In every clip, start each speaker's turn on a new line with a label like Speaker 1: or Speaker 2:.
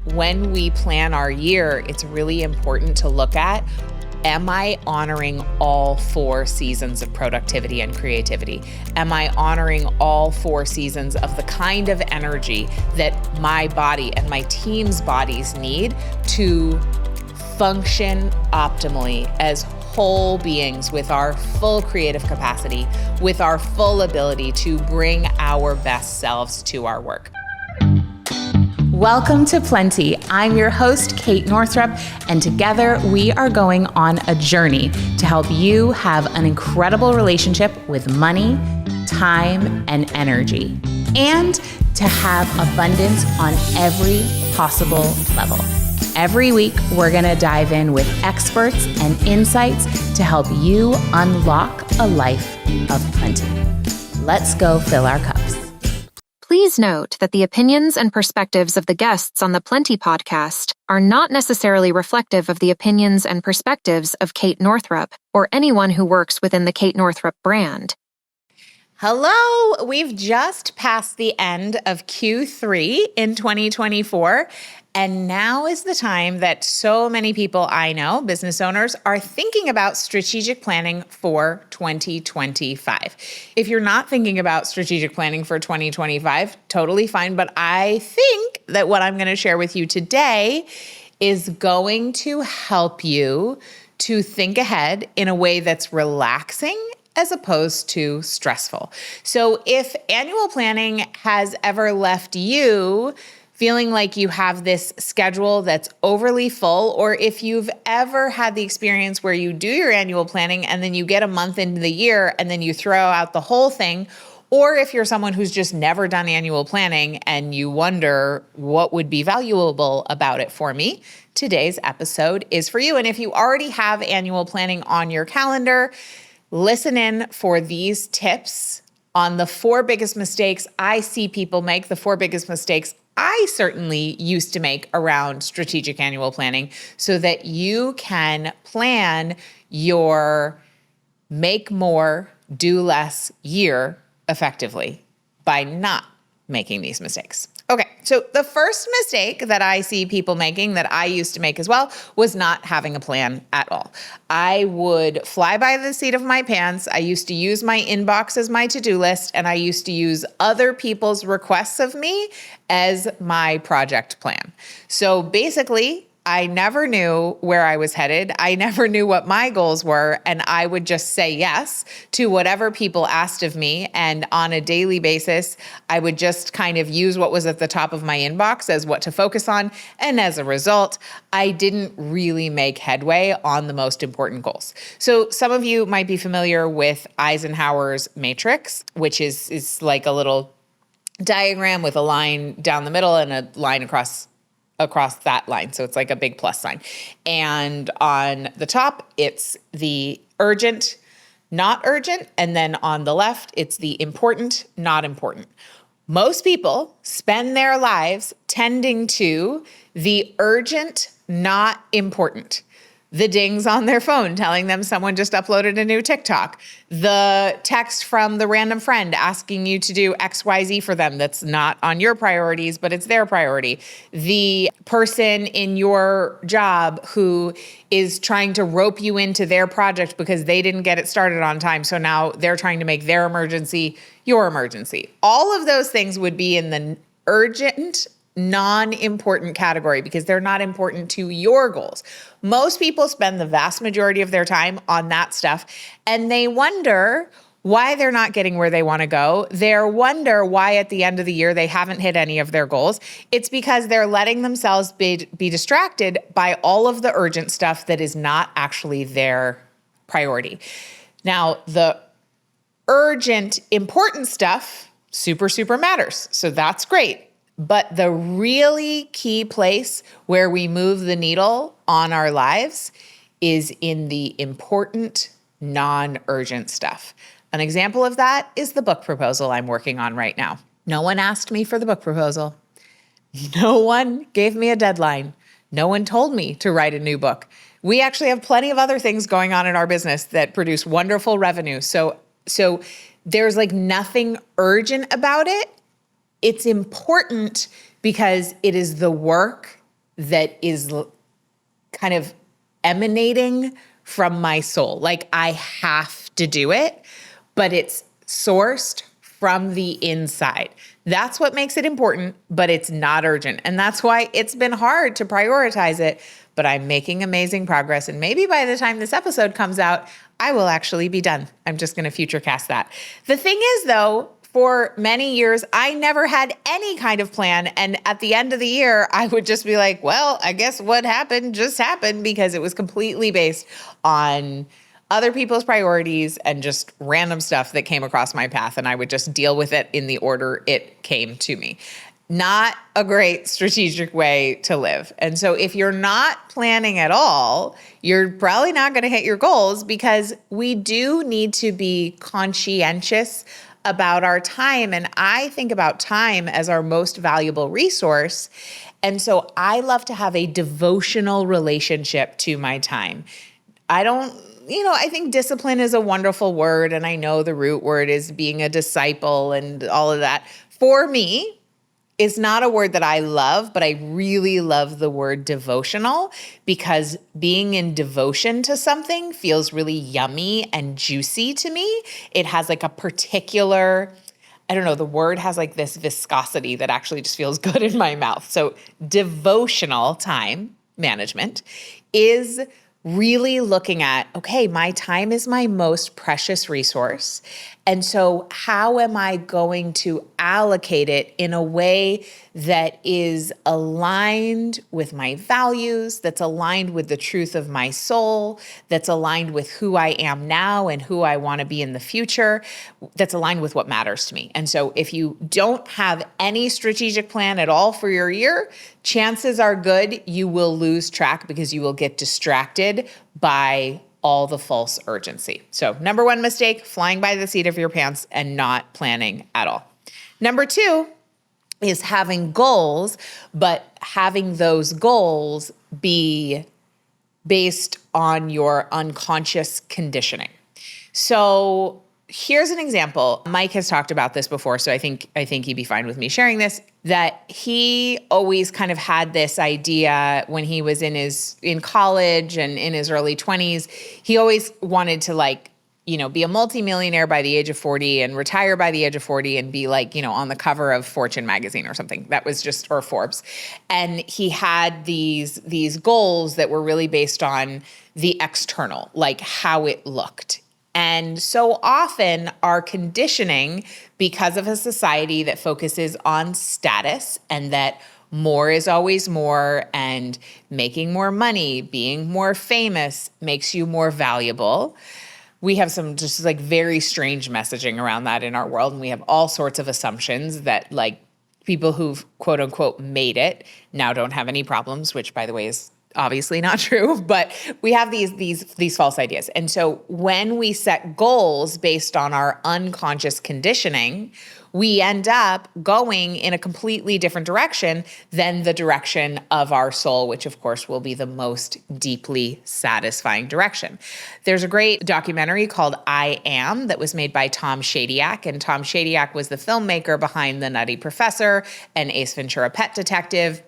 Speaker 1: When we plan our year, it's really important to look at, am I honoring all 4 seasons of productivity and creativity? Am I honoring all 4 seasons of the kind of energy that my body and my team's bodies need to function optimally as whole beings with our full creative capacity, with our full ability to bring our best selves to our work? Welcome to Plenty. I'm your host, Kate Northrup, and together we are going on a journey to help you have an incredible relationship with money, time, and energy, and to have abundance on every possible level. Every week, we're going to dive in with experts and insights to help you unlock a life of plenty. Let's go fill our cups.
Speaker 2: Please note that the opinions and perspectives of the guests on the Plenty podcast are not necessarily reflective of the opinions and perspectives of Kate Northrup or anyone who works within the Kate Northrup brand.
Speaker 1: Hello, we've just passed the end of Q3 in 2024, and now is the time that so many people I know, business owners, are thinking about strategic planning for 2025. If you're not thinking about strategic planning for 2025, totally fine, but I think that what I'm going to share with you today is going to help you to think ahead in a way that's relaxing as opposed to stressful. So if annual planning has ever left you feeling like you have this schedule that's overly full, or if you've ever had the experience where you do your annual planning and then you get a month into the year and then you throw out the whole thing, or if you're someone who's just never done annual planning and you wonder what would be valuable about it for me, today's episode is for you. And if you already have annual planning on your calendar, listen in for these tips on the 4 biggest mistakes I see people make, the 4 biggest mistakes I certainly used to make around strategic annual planning, so that you can plan your make more, do less year effectively by not making these mistakes. Okay, so the first mistake that I see people making, that I used to make as well, was not having a plan at all. I would fly by the seat of my pants. I used to use my inbox as my to-do list, and I used to use other people's requests of me as my project plan. So basically, I never knew where I was headed. I never knew what my goals were, and I would just say yes to whatever people asked of me. And on a daily basis, I would just kind of use what was at the top of my inbox as what to focus on. And as a result, I didn't really make headway on the most important goals. So some of you might be familiar with Eisenhower's matrix, which is like a little diagram with a line down the middle and a line across that line. So it's like a big plus sign. And on the top, it's the urgent, not urgent. And then on the left, it's the important, not important. Most people spend their lives tending to the urgent, not important. The dings on their phone telling them someone just uploaded a new TikTok. The text from the random friend asking you to do XYZ for them that's not on your priorities, but it's their priority. The person in your job who is trying to rope you into their project because they didn't get it started on time, so now they're trying to make their emergency your emergency. All of those things would be in the urgent, non-important category because they're not important to your goals. Most people spend the vast majority of their time on that stuff, and they wonder why they're not getting where they want to go. They wonder why at the end of the year they haven't hit any of their goals. It's because they're letting themselves be distracted by all of the urgent stuff that is not actually their priority. Now, the urgent, important stuff super, super matters. So that's great. But the really key place where we move the needle on our lives is in the important, non-urgent stuff. An example of that is the book proposal I'm working on right now. No one asked me for the book proposal. No one gave me a deadline. No one told me to write a new book. We actually have plenty of other things going on in our business that produce wonderful revenue. So there's like nothing urgent about it. It's important because it is the work that is kind of emanating from my soul. Like I have to do it, but it's sourced from the inside. That's what makes it important, but it's not urgent. And that's why it's been hard to prioritize it, but I'm making amazing progress. And maybe by the time this episode comes out, I will actually be done. I'm just going to futurecast that. The thing is, though, for many years, I never had any kind of plan. And at the end of the year, I would just be like, well, I guess what happened just happened, because it was completely based on other people's priorities and just random stuff that came across my path. And I would just deal with it in the order it came to me. Not a great strategic way to live. And so if you're not planning at all, you're probably not going to hit your goals, because we do need to be conscientious about our time. And I think about time as our most valuable resource. And so I love to have a devotional relationship to my time. I think discipline is a wonderful word. And I know the root word is being a disciple and all of that. For me, it's not a word that I love, but I really love the word devotional, because being in devotion to something feels really yummy and juicy to me. It has like a particular, the word has like this viscosity that actually just feels good in my mouth. So devotional time management is really looking at, okay, my time is my most precious resource. And so how am I going to allocate it in a way that is aligned with my values, that's aligned with the truth of my soul, that's aligned with who I am now and who I want to be in the future, that's aligned with what matters to me. And so if you don't have any strategic plan at all for your year, chances are good you will lose track, because you will get distracted by all the false urgency. So number one mistake, flying by the seat of your pants and not planning at all. Number two is having goals, but having those goals be based on your unconscious conditioning. So here's an example. Mike has talked about this before, so I think he'd be fine with me sharing this, that he always kind of had this idea when he was in college and in his early 20s. He always wanted to be a multimillionaire by the age of 40 and retire by the age of 40 and be on the cover of Fortune magazine or something. That was or Forbes. And he had these goals that were really based on the external, like how it looked. And so often our conditioning, because of a society that focuses on status and that more is always more, and making more money, being more famous makes you more valuable. We have some just very strange messaging around that in our world. And we have all sorts of assumptions that people who've quote unquote made it now don't have any problems, which by the way is obviously not true, but we have these false ideas. And so when we set goals based on our unconscious conditioning, we end up going in a completely different direction than the direction of our soul, which of course will be the most deeply satisfying direction. There's a great documentary called I Am that was made by Tom Shadyac, and Tom Shadyac was the filmmaker behind The Nutty Professor and Ace Ventura: Pet Detective,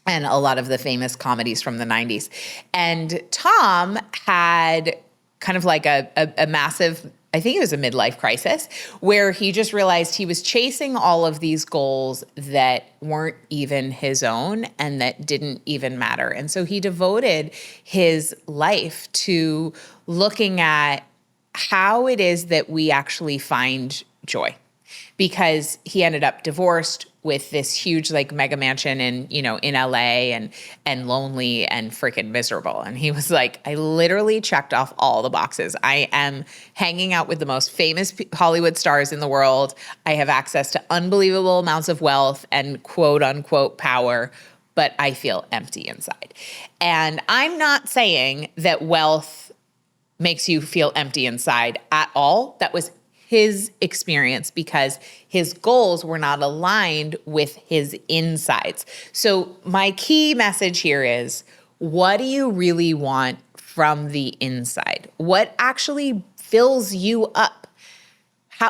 Speaker 1: and a lot of the famous comedies from the 90s. And Tom had kind of a massive, I think it was a midlife crisis, where he just realized he was chasing all of these goals that weren't even his own and that didn't even matter. And so he devoted his life to looking at how it is that we actually find joy, because he ended up divorced with this huge mega mansion in LA and lonely and freaking miserable. And he was like, I literally checked off all the boxes. I am hanging out with the most famous Hollywood stars in the world. I have access to unbelievable amounts of wealth and quote unquote power, but I feel empty inside. And I'm not saying that wealth makes you feel empty inside at all. That was his experience, because his goals were not aligned with his insides. So my key message here is, what do you really want from the inside? What actually fills you up?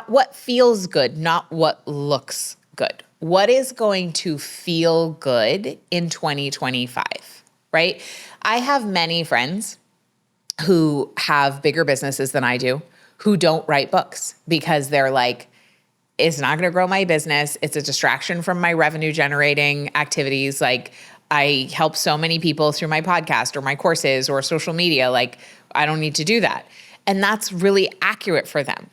Speaker 1: What feels good, not what looks good? what is going to feel good in 2025, right? I have many friends who have bigger businesses than I do who don't write books because they're like, it's not going to grow my business. It's a distraction from my revenue generating activities. Like, I help so many people through my podcast or my courses or social media. Like, I don't need to do that. And that's really accurate for them.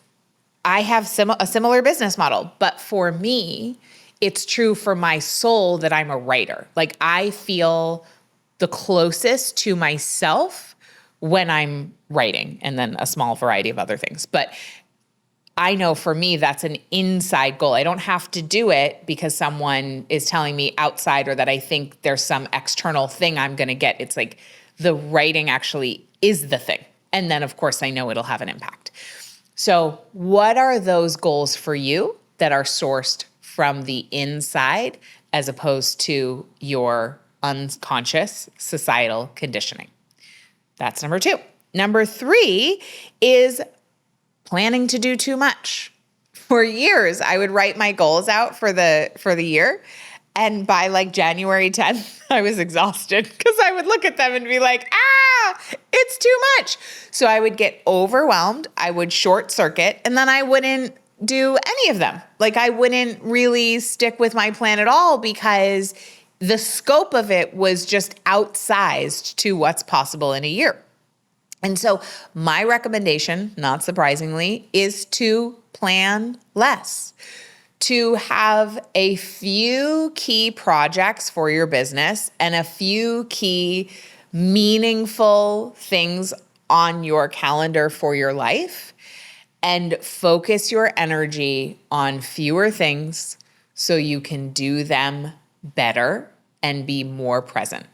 Speaker 1: I have a similar business model, but for me, it's true for my soul that I'm a writer. Like, I feel the closest to myself when I'm writing, and then a small variety of other things. But I know for me, that's an inside goal. I don't have to do it because someone is telling me outside or that I think there's some external thing I'm going to get. It's like the writing actually is the thing. And then, of course, I know it'll have an impact. So what are those goals for you that are sourced from the inside as opposed to your unconscious societal conditioning? That's number 2. Number 3 is planning to do too much. For years, I would write my goals out for the year. And by like January 10th, I was exhausted because I would look at them and be like, it's too much. So I would get overwhelmed. I would short circuit, and then I wouldn't do any of them. Like, I wouldn't really stick with my plan at all because the scope of it was just outsized to what's possible in a year. And so my recommendation, not surprisingly, is to plan less, to have a few key projects for your business and a few key meaningful things on your calendar for your life, and focus your energy on fewer things so you can do them better and be more present.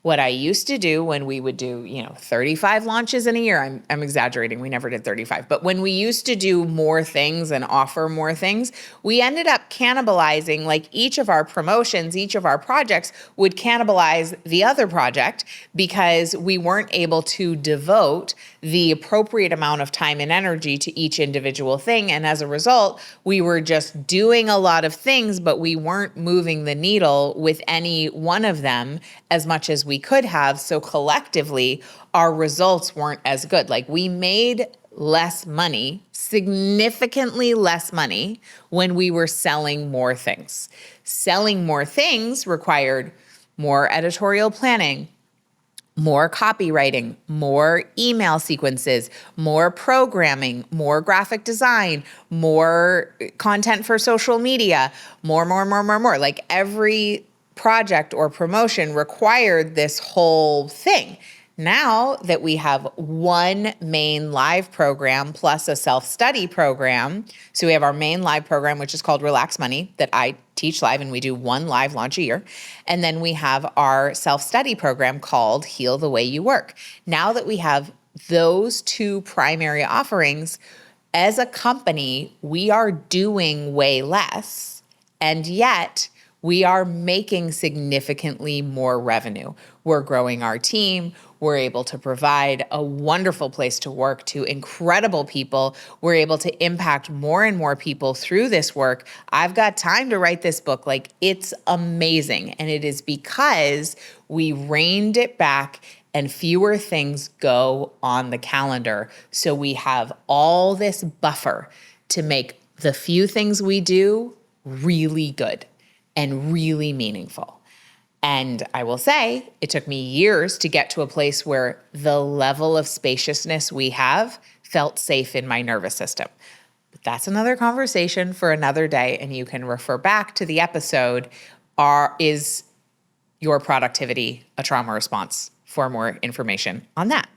Speaker 1: What I used to do when we would do, 35 launches in a year, I'm exaggerating, we never did 35, but when we used to do more things and offer more things, we ended up cannibalizing, like each of our promotions, each of our projects would cannibalize the other project because we weren't able to devote the appropriate amount of time and energy to each individual thing. And as a result, we were just doing a lot of things, but we weren't moving the needle with any one of them as much as we could have. So collectively, our results weren't as good. Like, we made less money, significantly less money, when we were selling more things. Selling more things required more editorial planning, more copywriting, more email sequences, more programming, more graphic design, more content for social media, more. Like, every project or promotion required this whole thing. Now that we have one main live program plus a self-study program, so we have our main live program, which is called Relax Money, that I teach live, and we do one live launch a year. And then we have our self-study program called Heal the Way You Work. Now that we have those 2 primary offerings, as a company, we are doing way less, and yet we are making significantly more revenue. We're growing our team. We're able to provide a wonderful place to work to incredible people. We're able to impact more and more people through this work. I've got time to write this book. Like, it's amazing. And it is because we reined it back and fewer things go on the calendar. So we have all this buffer to make the few things we do really good and really meaningful. And I will say, it took me years to get to a place where the level of spaciousness we have felt safe in my nervous system. But that's another conversation for another day, and you can refer back to the episode, Is Your Productivity a Trauma Response, for more information on that.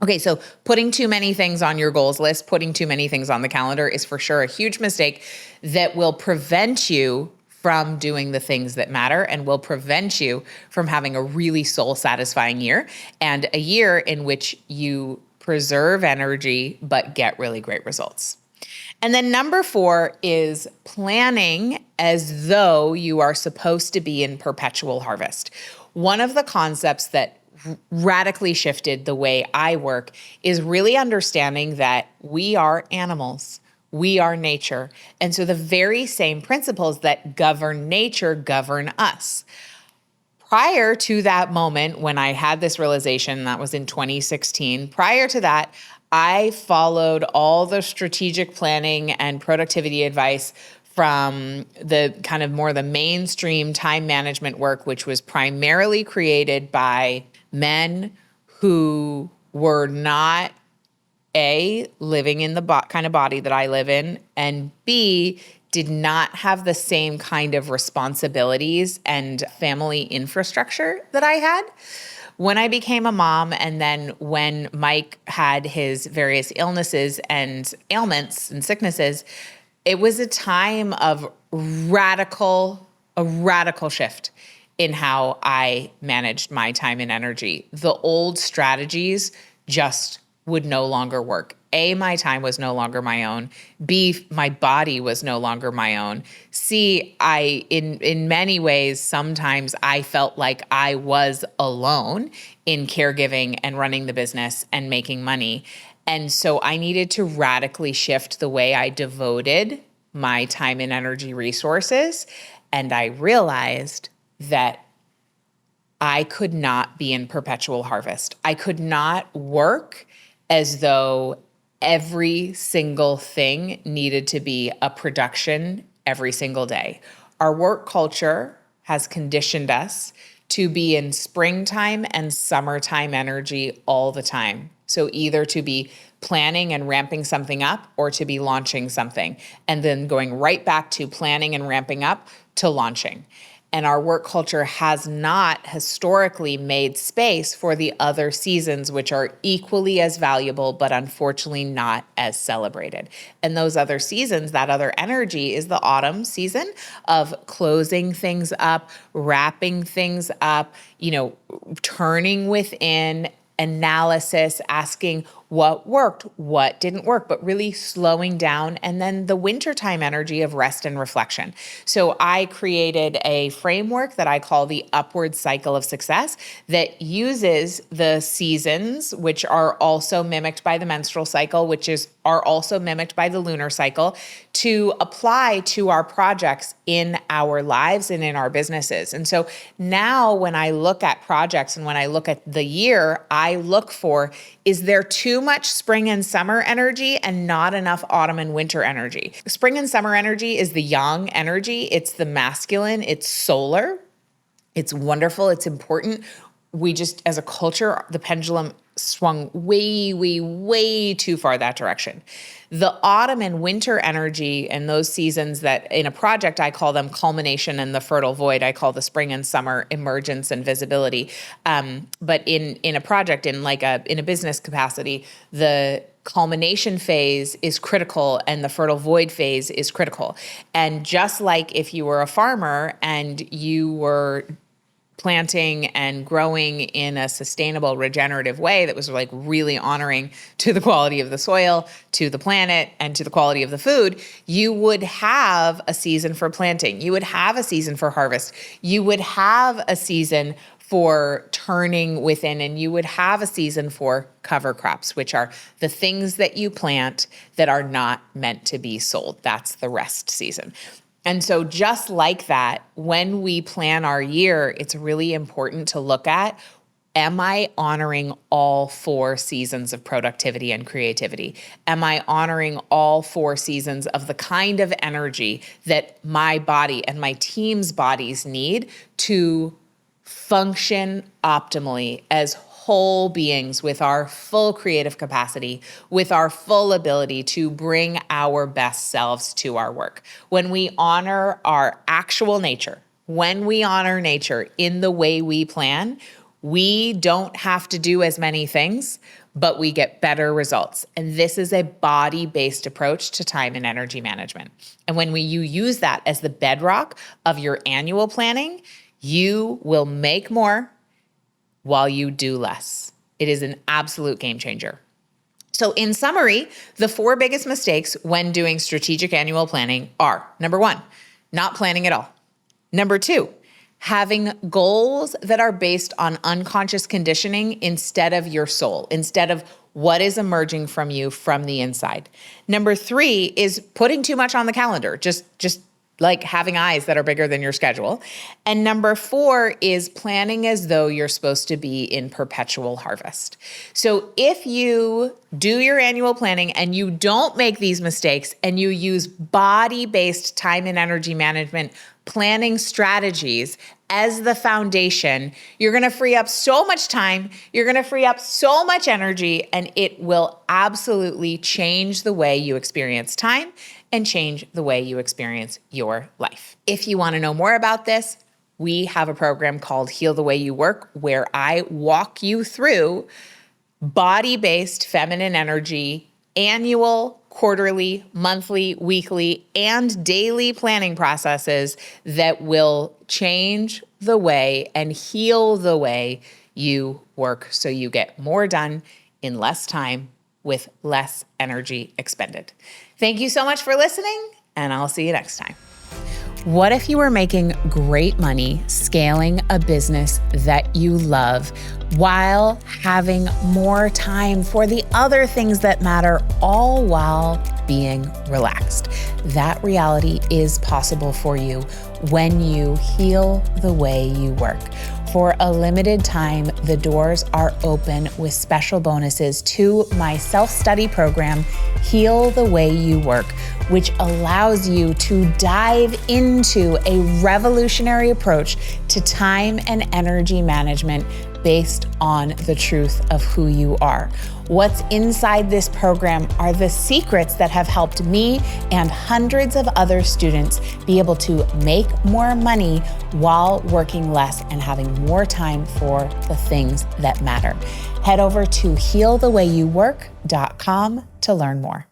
Speaker 1: Okay, so putting too many things on your goals list, putting too many things on the calendar is for sure a huge mistake that will prevent you from doing the things that matter and will prevent you from having a really soul-satisfying year, and a year in which you preserve energy but get really great results. And then number 4 is planning as though you are supposed to be in perpetual harvest. One of the concepts that radically shifted the way I work is really understanding that we are animals. We are nature. And so the very same principles that govern nature govern us. Prior to that moment when I had this realization, that was in 2016, prior to that, I followed all the strategic planning and productivity advice from the kind of more the mainstream time management work, which was primarily created by men who were not A, living in the kind of body that I live in, and B, did not have the same kind of responsibilities and family infrastructure that I had. When I became a mom, and then when Mike had his various illnesses and ailments and sicknesses, it was a time of a radical shift in how I managed my time and energy. The old strategies just would no longer work. A, my time was no longer my own. B, my body was no longer my own. C, in many ways, sometimes I felt like I was alone in caregiving and running the business and making money. And so I needed to radically shift the way I devoted my time and energy resources. And I realized that I could not be in perpetual harvest. I could not work as though every single thing needed to be a production every single day. Our work culture has conditioned us to be in springtime and summertime energy all the time. So either to be planning and ramping something up or to be launching something, and then going right back to planning and ramping up to launching. And our work culture has not historically made space for the other seasons, which are equally as valuable, but unfortunately not as celebrated. And those other seasons, that other energy is the autumn season of closing things up, wrapping things up, turning within, analysis, asking what worked, what didn't work, but really slowing down. And then the wintertime energy of rest and reflection. So I created a framework that I call the upward cycle of success that uses the seasons, which are also mimicked by the menstrual cycle, are also mimicked by the lunar cycle, to apply to our projects in our lives and in our businesses. And so now when I look at projects and when I look at the year, I look for, is there too much spring and summer energy and not enough autumn and winter energy? Spring and summer energy is the yang energy. It's the masculine. It's solar. It's wonderful. It's important. We just, as a culture, the pendulum swung way too far that direction. The autumn and winter energy and those seasons that in a project, I call them culmination and the fertile void. I call the spring and summer emergence and visibility. But in a project, in a business capacity, the culmination phase is critical and the fertile void phase is critical. And just like if you were a farmer and you were planting and growing in a sustainable, regenerative way that was like really honoring to the quality of the soil, to the planet, and to the quality of the food, you would have a season for planting. You would have a season for harvest. You would have a season for turning within, and you would have a season for cover crops, which are the things that you plant that are not meant to be sold. That's the rest season. And so just like that, when we plan our year, it's really important to look at, am I honoring all 4 seasons of productivity and creativity? Am I honoring all 4 seasons of the kind of energy that my body and my team's bodies need to function optimally as whole beings with our full creative capacity, with our full ability to bring our best selves to our work? When we honor our actual nature, when we honor nature in the way we plan, we don't have to do as many things, but we get better results. And this is a body-based approach to time and energy management. And when you use that as the bedrock of your annual planning, you will make more while you do less. It is an absolute game changer. So in summary, the 4 biggest mistakes when doing strategic annual planning are, number 1, not planning at all. Number 2, having goals that are based on unconscious conditioning instead of your soul, instead of what is emerging from you from the inside. Number 3 is putting too much on the calendar, just like having eyes that are bigger than your schedule. And number 4 is planning as though you're supposed to be in perpetual harvest. So if you do your annual planning and you don't make these mistakes and you use body-based time and energy management planning strategies as the foundation, you're going to free up so much time, you're going to free up so much energy, and it will absolutely change the way you experience time and change the way you experience your life. If you want to know more about this, we have a program called Heal the Way You Work, where I walk you through body-based feminine energy, annual, quarterly, monthly, weekly, and daily planning processes that will change the way and heal the way you work so you get more done in less time with less energy expended. Thank you so much for listening, and I'll see you next time. What if you were making great money scaling a business that you love while having more time for the other things that matter, all while being relaxed? That reality is possible for you when you heal the way you work. For a limited time, the doors are open with special bonuses to my self-study program, Heal the Way You Work, which allows you to dive into a revolutionary approach to time and energy management based on the truth of who you are. What's inside this program are the secrets that have helped me and hundreds of other students be able to make more money while working less and having more time for the things that matter. Head over to healthewayyouwork.com to learn more.